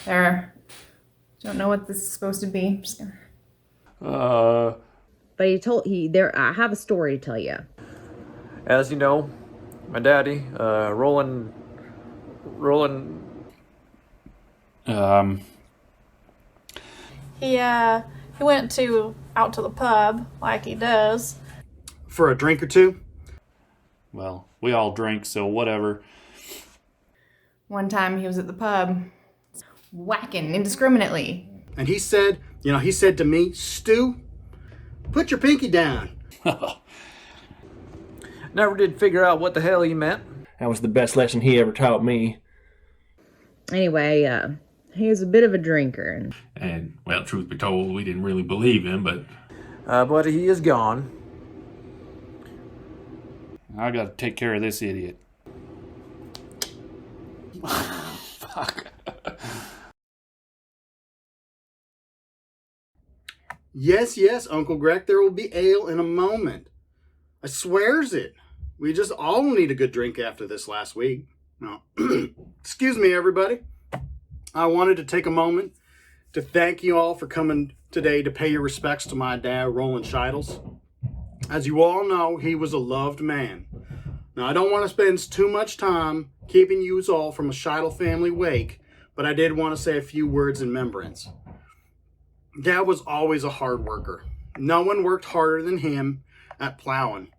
There. Don't know what this is supposed to be. Just gonna... But I have a story to tell you. As you know, my daddy, Roland. He went out to the pub like he does. For a drink or two? Well, we all drink, so whatever. One time he was at the pub, whacking indiscriminately. And he said to me, Stu, put your pinky down. Never did figure out what the hell he meant. That was the best lesson he ever taught me. Anyway, he was a bit of a drinker. And, well, truth be told, we didn't really believe him, but... But he is gone. I gotta take care of this idiot. Fuck. Yes, Uncle Greg, there will be ale in a moment. I swears it. We just all need a good drink after this last week. No. Excuse me, everybody. I wanted to take a moment to thank you all for coming today to pay your respects to my dad, Roland Scheidels. As you all know, he was a loved man. Now, I don't want to spend too much time keeping you all from a Scheidel family wake, but I did want to say a few words in remembrance. Dad was always a hard worker. No one worked harder than him at plowing.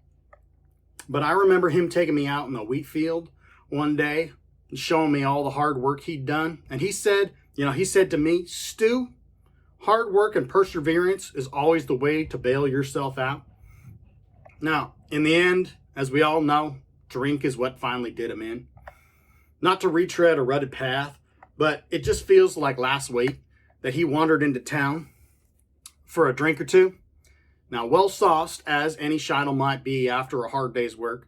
But I remember him taking me out in the wheat field one day and showing me all the hard work he'd done. And he said to me, Stu, hard work and perseverance is always the way to bail yourself out. Now, in the end, as we all know, drink is what finally did him in. Not to retread a rutted path, but it just feels like last week that he wandered into town for a drink or two. Now, well-sauced as any Scheidel might be after a hard day's work,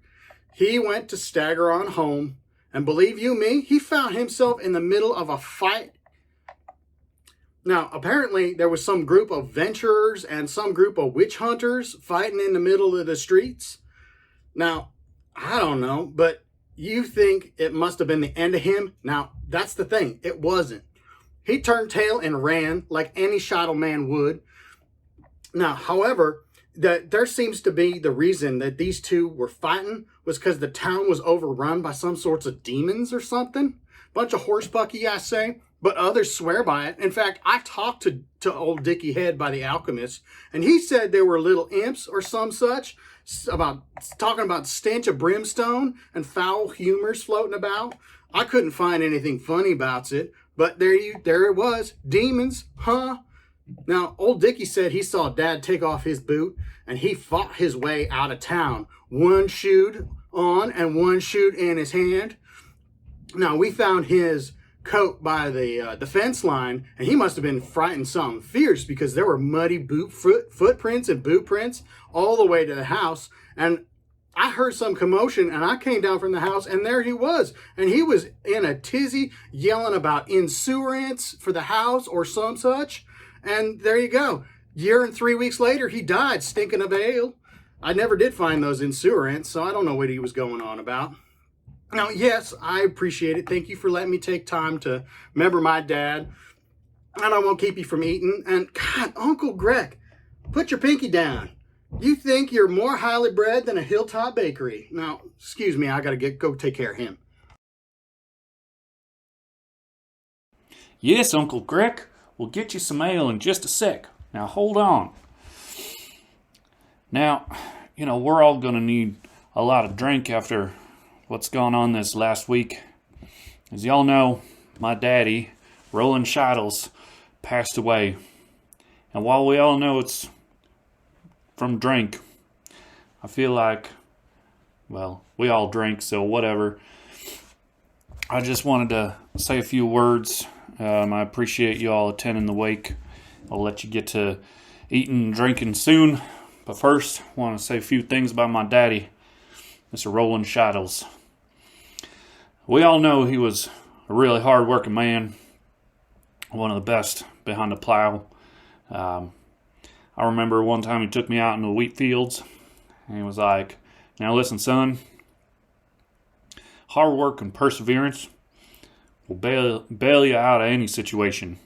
he went to stagger on home, and believe you me, he found himself in the middle of a fight. Now, apparently, there was some group of venturers and some group of witch hunters fighting in the middle of the streets. Now, I don't know, but you think it must have been the end of him? Now, that's the thing. It wasn't. He turned tail and ran like any Scheidel man would. Now, however, there seems to be the reason that these two were fighting was because the town was overrun by some sorts of demons or something. Bunch of horsebucky, I say, but others swear by it. In fact, I talked to old Dickie Head by the alchemist, and he said there were little imps or some such talking about stench of brimstone and foul humors floating about. I couldn't find anything funny about it, but there it was, demons, huh? Now, old Dickie said he saw Dad take off his boot, and he fought his way out of town, one shoe on and one shoe in his hand. Now, we found his coat by the fence line, and he must have been frightened something fierce because there were muddy footprints and boot prints all the way to the house. And I heard some commotion, and I came down from the house, and there he was. And he was in a tizzy yelling about insurance for the house or some such. And there you go. Year and 3 weeks later, he died stinking of ale. I never did find those insurance, so I don't know what he was going on about. Now, yes, I appreciate it. Thank you for letting me take time to remember my dad. And I won't keep you from eating. And God, Uncle Greg, put your pinky down. You think you're more highly bred than a hilltop bakery. Now, excuse me, I gotta go take care of him. Yes, Uncle Greg. We'll get you some ale in just a sec. Now, hold on. Now, we're all going to need a lot of drink after what's gone on this last week. As y'all know, my daddy, Roland Scheidels, passed away. And while we all know it's from drink, I feel like, well, we all drink, so whatever. I just wanted to say a few words. I appreciate you all attending the wake. I'll let you get to eating and drinking soon. But first, I want to say a few things about my daddy, Mr. Roland Scheidels. We all know he was a really hard-working man, one of the best behind the plow. I remember one time he took me out in the wheat fields, and he was like, "Now listen, son, hard work and perseverance will bail you out of any situation.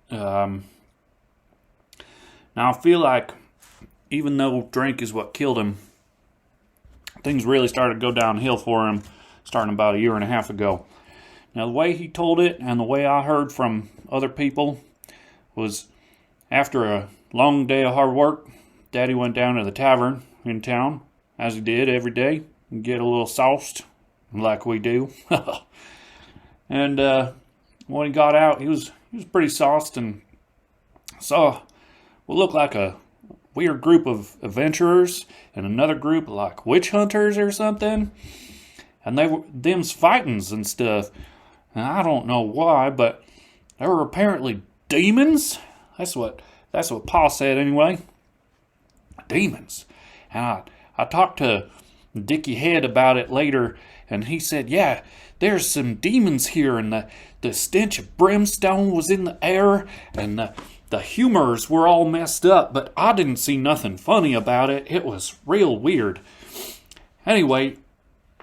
Now I feel like even though drink is what killed him, things really started to go downhill for him starting about a year and a half ago. Now the way he told it and the way I heard from other people was after a long day of hard work, Daddy went down to the tavern in town, as he did every day, and get a little sauced, like we do. And when he got out, he was pretty sauced and saw what looked like a weird group of adventurers and another group like witch hunters or something. And them's fightings and stuff. And I don't know why, but they were apparently demons. That's what Pa said anyway. Demons. And I talked to Dickie Head about it later, and he said, yeah, there's some demons here, and the stench of brimstone was in the air, and the humors were all messed up, but I didn't see nothing funny about it. It was real weird. Anyway,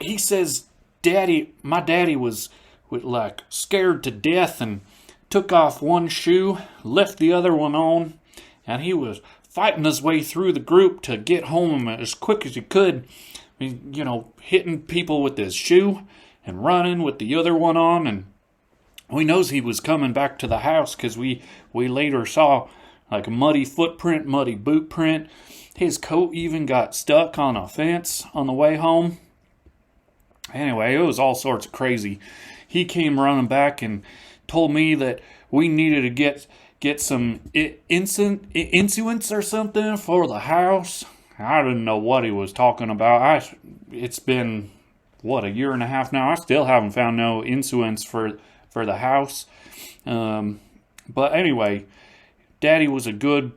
he says my daddy was like scared to death and took off one shoe, left the other one on, and he was fighting his way through the group to get home as quick as he could. You know, hitting people with his shoe and running with the other one on, and we knows he was coming back to the house because we later saw like a muddy footprint, muddy boot print. His coat even got stuck on a fence on the way home. Anyway, it was all sorts of crazy. He came running back and told me that we needed to get some insulants or something for the house. I didn't know what he was talking about. It's been, a year and a half now. I still haven't found no insulants for the house. But anyway, Daddy was a good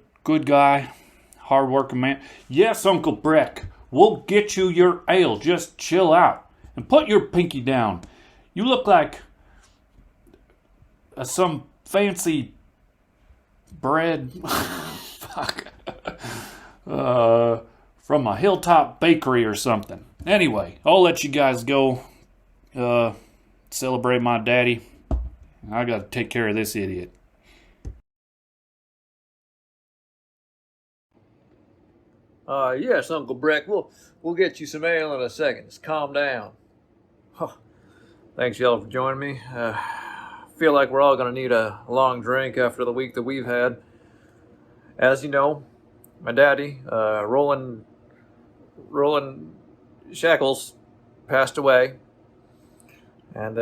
guy, hard-working man. Yes, Uncle Breck, we'll get you your ale. Just chill out and put your pinky down. You look like some fancy bread from a hilltop bakery or something. Anyway, I'll let you guys go celebrate my daddy. I gotta take care of this idiot. Yes, Uncle Breck, we'll get you some ale in a second. Just calm down. Thanks, y'all, for joining me. Feel like we're all gonna need a long drink after the week that we've had. As you know, my daddy, Roland Shackles, passed away, and we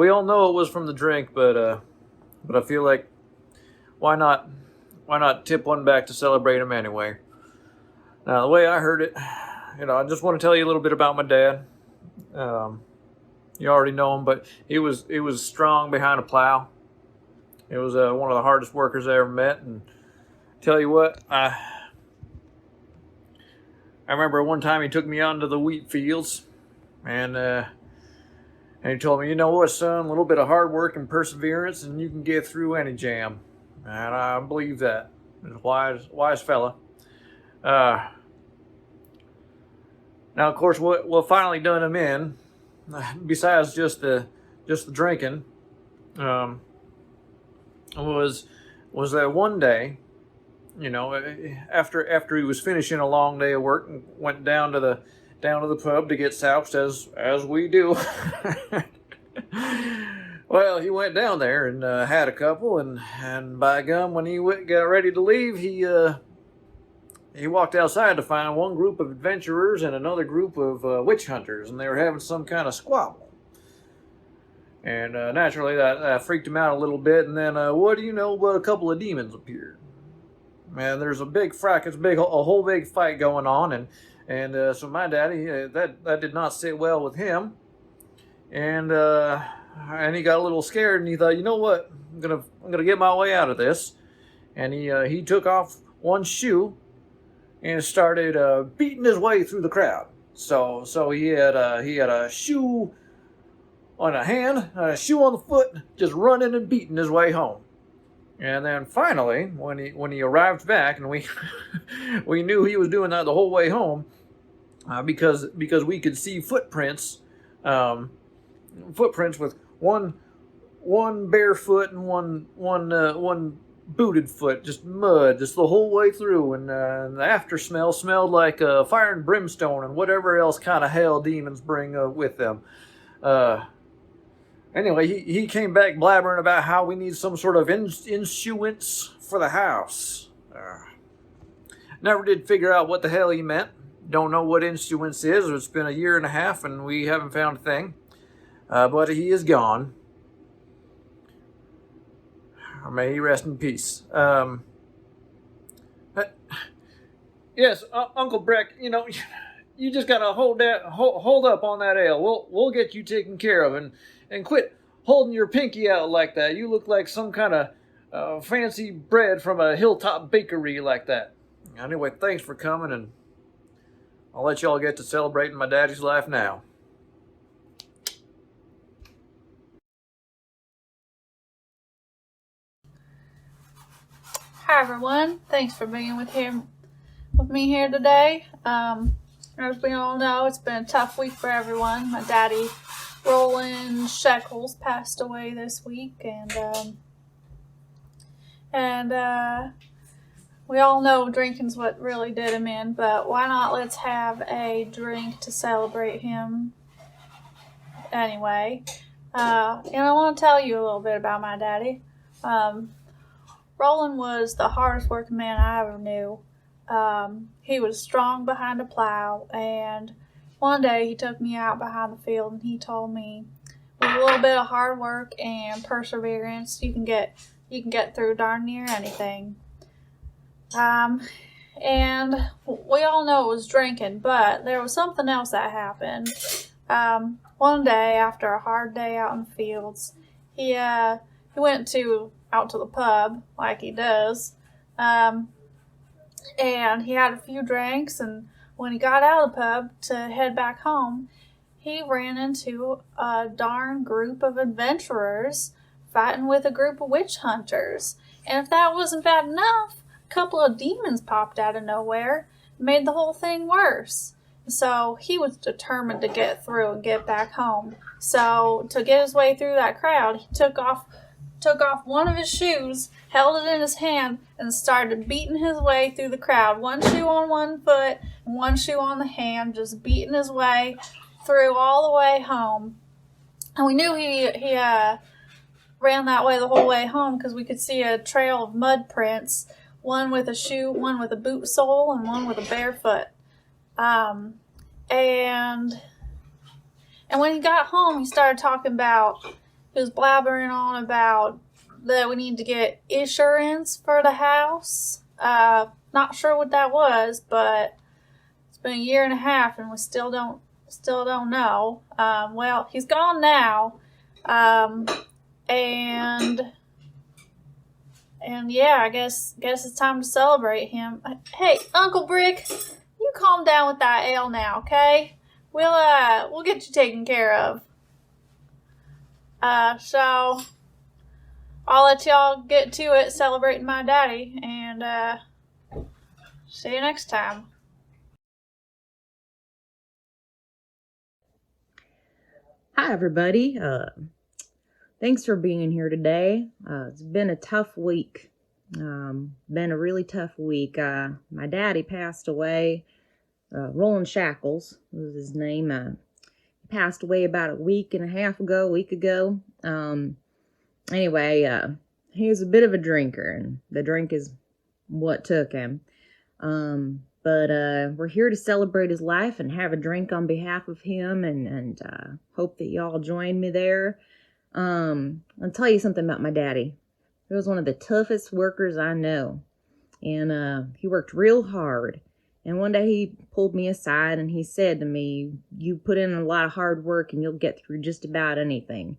all know it was from the drink, but I feel like why not tip one back to celebrate him anyway. Now, the way I heard it, I just want to tell you a little bit about my dad. You already know him, but he was strong behind a plow. He was one of the hardest workers I ever met, and tell you what, I remember one time he took me onto the wheat fields, and he told me, you know what, son, a little bit of hard work and perseverance, and you can get through any jam. And I believe that. He's a wise fella. Now, of course, what finally done him in, besides just the drinking, was that one day, after he was finishing a long day of work and went down to the pub to get soused as we do. Well, he went down there and had a couple, and by gum, when he got ready to leave, he walked outside to find one group of adventurers and another group of witch hunters, and they were having some kind of squabble. And naturally, that freaked him out a little bit, and then what do you know but a couple of demons appeared. And there's a big fracas, a whole big fight going on, and so my daddy, that did not sit well with him, and he got a little scared, and he thought, you know what, I'm gonna get my way out of this, and he took off one shoe and started beating his way through the crowd. So he had a shoe on a hand, and a shoe on the foot, just running and beating his way home. And then finally, when he arrived back, and we knew he was doing that the whole way home, because we could see footprints footprints with one bare foot and one booted foot, just mud, just the whole way through, and the after smelled like fire and brimstone and whatever else kind of hell demons bring with them. Anyway, he came back blabbering about how we need some sort of insurance for the house. Never did figure out what the hell he meant. Don't know what insurance is. It's been a year and a half and we haven't found a thing. But he is gone. Or may he rest in peace. Yes, Uncle Breck, you just gotta hold up on that ale. We'll get you taken care of, and quit holding your pinky out like that. You look like some kind of fancy bread from a hilltop bakery like that. Anyway, thanks for coming, and I'll let y'all get to celebrating my daddy's life now. Hi everyone, thanks for being with me here today. As we all know, it's been a tough week for everyone. My daddy, Roland Shekels, passed away this week, and we all know drinking's what really did him in. But why not? Let's have a drink to celebrate him. Anyway, I want to tell you a little bit about my daddy. Roland was the hardest working man I ever knew. He was strong behind a plow, and one day he took me out behind the field and he told me, with a little bit of hard work and perseverance, you can get through darn near anything. And we all know it was drinking, but there was something else that happened. One day after a hard day out in the fields, he went out to the pub like he does, and he had a few drinks, and when he got out of the pub to head back home, he ran into a darn group of adventurers fighting with a group of witch hunters. And if that wasn't bad enough, a couple of demons popped out of nowhere and made the whole thing worse. So he was determined to get through and get back home. So to get his way through that crowd, he took off one of his shoes, held it in his hand, and started beating his way through the crowd. One shoe on one foot and one shoe on the hand, just beating his way through all the way home. And we knew he ran that way the whole way home because we could see a trail of mud prints, one with a shoe, one with a boot sole, and one with a bare foot. And when he got home, he started talking about, he was blabbering on about that we need to get insurance for the house. Not sure what that was, but it's been a year and a half and we still don't know. Well, he's gone now. And yeah, I guess it's time to celebrate him. Hey, Uncle Brick, you calm down with that ale now, okay? We'll get you taken care of. So I'll let y'all get to it celebrating my daddy, and see you next time. Hi, everybody. Thanks for being here today. It's been a tough week. Been a really tough week. My daddy passed away. Roland Shackles was his name. He passed away about a week ago. Anyway, he was a bit of a drinker, and the drink is what took him. But we're here to celebrate his life and have a drink on behalf of him, and hope that y'all join me there. I'll tell you something about my daddy. He was one of the toughest workers I know, and he worked real hard. And one day he pulled me aside and he said to me, "You put in a lot of hard work and you'll get through just about anything."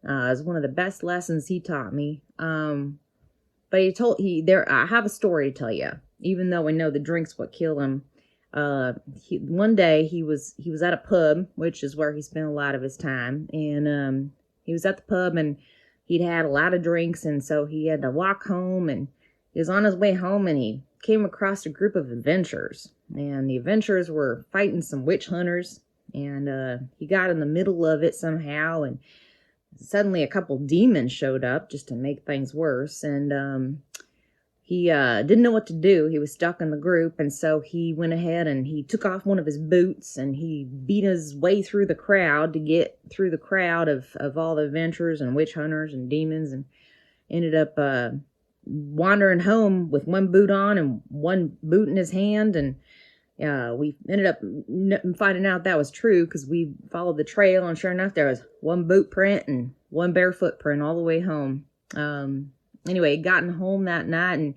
It was one of the best lessons he taught me. But I have a story to tell you, even though we know the drink's what killed him. One day he was at a pub, which is where he spent a lot of his time, and he was at the pub and he'd had a lot of drinks, and so he had to walk home, and he was on his way home and he came across a group of adventurers, and the adventurers were fighting some witch hunters, and he got in the middle of it somehow, and suddenly a couple demons showed up just to make things worse, and he didn't know what to do. He was stuck in the group, and so he went ahead and he took off one of his boots, and he beat his way through the crowd to get through the crowd of all the adventurers and witch hunters and demons, and ended up wandering home with one boot on and one boot in his hand. And we ended up finding out that was true because we followed the trail, and sure enough, there was one boot print and one bare footprint all the way home. Anyway, he gotten home that night, and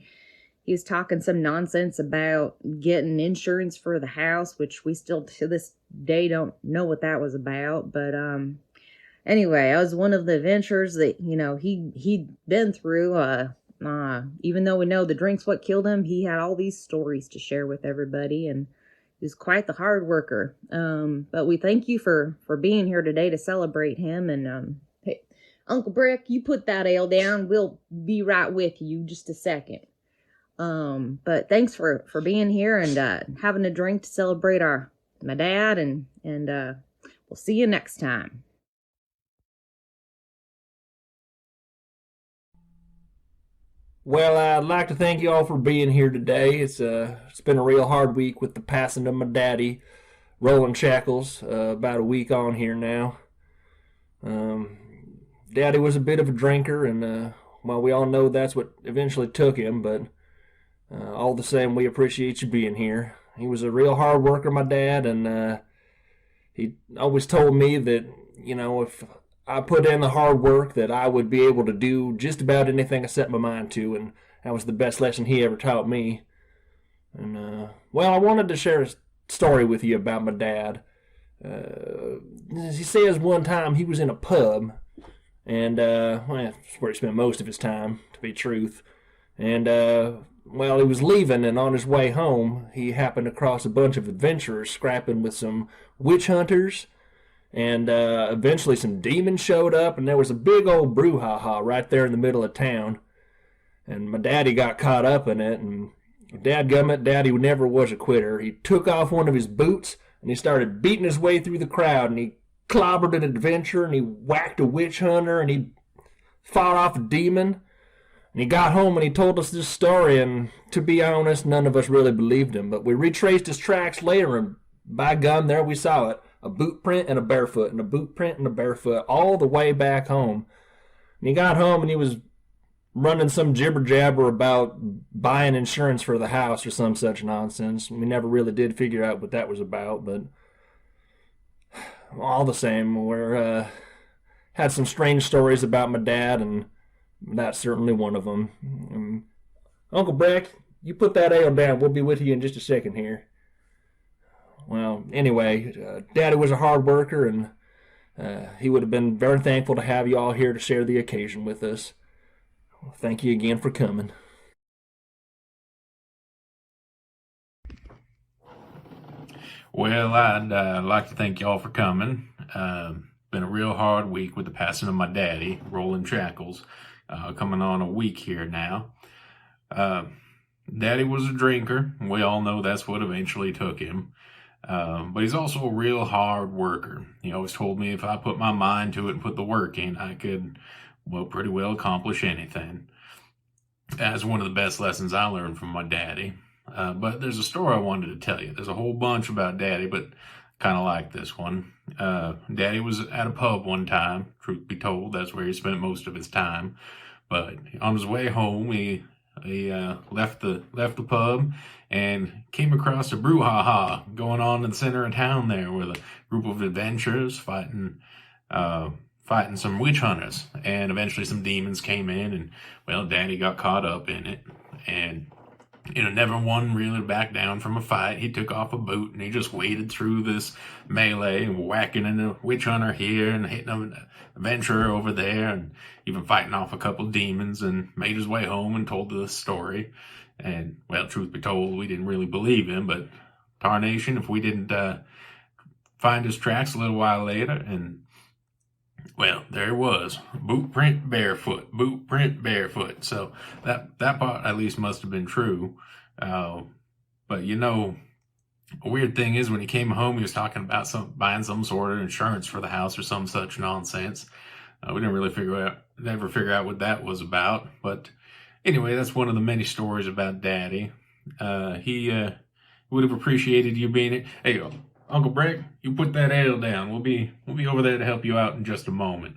he was talking some nonsense about getting insurance for the house, which we still to this day don't know what that was about. But anyway, I was one of the adventures that, he'd been through. Even though we know the drink's what killed him, he had all these stories to share with everybody, and he was quite the hard worker. But we thank you for being here today to celebrate him. And hey, Uncle Brick, you put that ale down. We'll be right with you just a second. But thanks for being here and having a drink to celebrate my dad, and we'll see you next time. Well, I'd like to thank you all for being here today. It's been a real hard week with the passing of my daddy, Roland Shackles, about a week on here now. Daddy was a bit of a drinker, and well, we all know that's what eventually took him, but all the same, we appreciate you being here. He was a real hard worker, my dad, and he always told me that, if I put in the hard work, that I would be able to do just about anything I set my mind to, and that was the best lesson he ever taught me. And, well, I wanted to share a story with you about my dad. He says one time he was in a pub, and, well, that's where he spent most of his time, to be truth. And, well, he was leaving, and on his way home, he happened across a bunch of adventurers scrapping with some witch hunters. And eventually some demons showed up, and there was a big old brouhaha right there in the middle of town. And my daddy got caught up in it, and dadgummit, Daddy never was a quitter. He took off one of his boots, and he started beating his way through the crowd, and he clobbered an adventurer, and he whacked a witch hunter, and he fought off a demon. And he got home, and he told us this story, and to be honest, none of us really believed him. But we retraced his tracks later, and by gum, there we saw it. A boot print and a barefoot, and a boot print and a barefoot, all the way back home. And he got home, and he was running some jibber-jabber about buying insurance for the house or some such nonsense. We never really did figure out what that was about, but all the same, we had some strange stories about my dad, and that's certainly one of them. Uncle Breck, you put that ale down. We'll be with you in just a second here. Well, anyway, Daddy was a hard worker, and he would have been very thankful to have you all here to share the occasion with us. Well, thank you again for coming. Well, I'd like to thank y'all for coming. Been a real hard week with the passing of my daddy, Roland Shackles, coming on a week here now. Daddy was a drinker. We all know that's what eventually took him. But he's also a real hard worker. He always told me if I put my mind to it and put the work in, I could, well, pretty well accomplish anything. That's one of the best lessons I learned from my daddy. But there's a story I wanted to tell you. There's a whole bunch about Daddy, but kind of like this one. Daddy was at a pub one time. Truth be told, that's where he spent most of his time. But on his way home, he left the pub and came across a brouhaha going on in the center of town there with a group of adventurers fighting some witch hunters, and eventually some demons came in, and well, Daddy got caught up in it, and never one really back down from a fight. He took off a boot and he just waded through this melee, whacking a witch hunter here and hitting an adventurer over there, and even fighting off a couple demons, and made his way home and told the story. And well, truth be told, we didn't really believe him, but tarnation, if we didn't find his tracks a little while later, and well, there it was. Boot print barefoot. Boot print barefoot. So that part at least must have been true. But A weird thing is, when he came home, he was talking about buying some sort of insurance for the house or some such nonsense. We didn't really never figure out what that was about. But anyway, that's one of the many stories about Daddy. He would have appreciated you being. Hey, Uncle Breck, you put that ale down. We'll be over there to help you out in just a moment.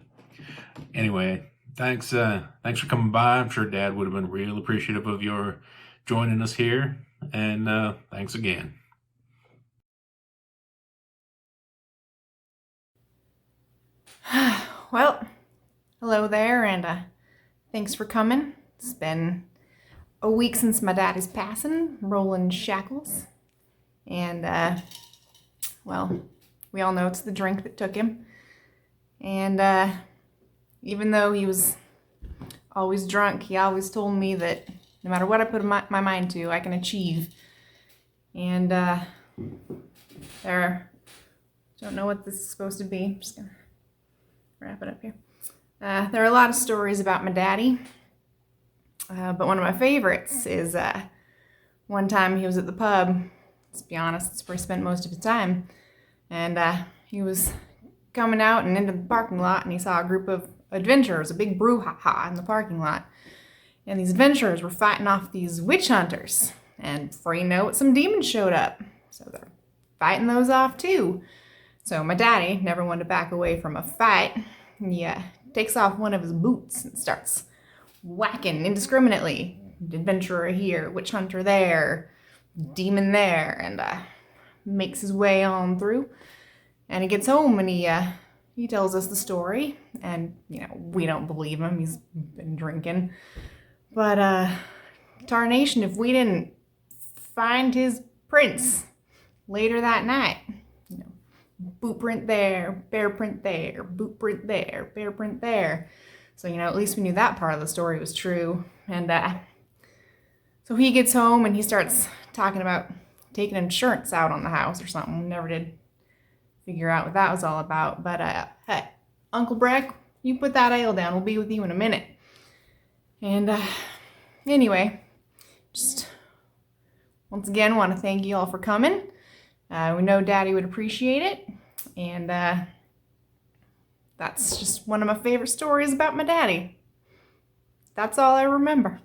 Anyway, thanks for coming by. I'm sure Dad would have been real appreciative of your joining us here. And thanks again. Well, hello there, and thanks for coming. It's been a week since my daddy's passing, rolling shackles. And, well, we all know it's the drink that took him. And even though he was always drunk, he always told me that no matter what I put my mind to, I can achieve. And don't know what this is supposed to be. I'm just gonna wrap it up here. There are a lot of stories about my daddy, but one of my favorites is one time he was at the pub. Let's be honest, that's where he spent most of his time. And he was coming out and into the parking lot, and he saw a group of adventurers, a big brouhaha in the parking lot. And these adventurers were fighting off these witch hunters. And before you know it, some demons showed up. So they're fighting those off too. So my daddy never wanted to back away from a fight. He takes off one of his boots and starts whacking indiscriminately. Adventurer here, witch hunter there, demon there, and makes his way on through. And he gets home and he tells us the story. And, we don't believe him. He's been drinking. But, tarnation, if we didn't find his prints later that night, boot print there, bear print there, boot print there, bear print there. So, at least we knew that part of the story was true. And so he gets home and he starts talking about taking insurance out on the house or something. We never did figure out what that was all about. But, hey, Uncle Breck, you put that ale down. We'll be with you in a minute. And anyway, just once again want to thank you all for coming. We know Daddy would appreciate it, and that's just one of my favorite stories about my daddy. That's all I remember.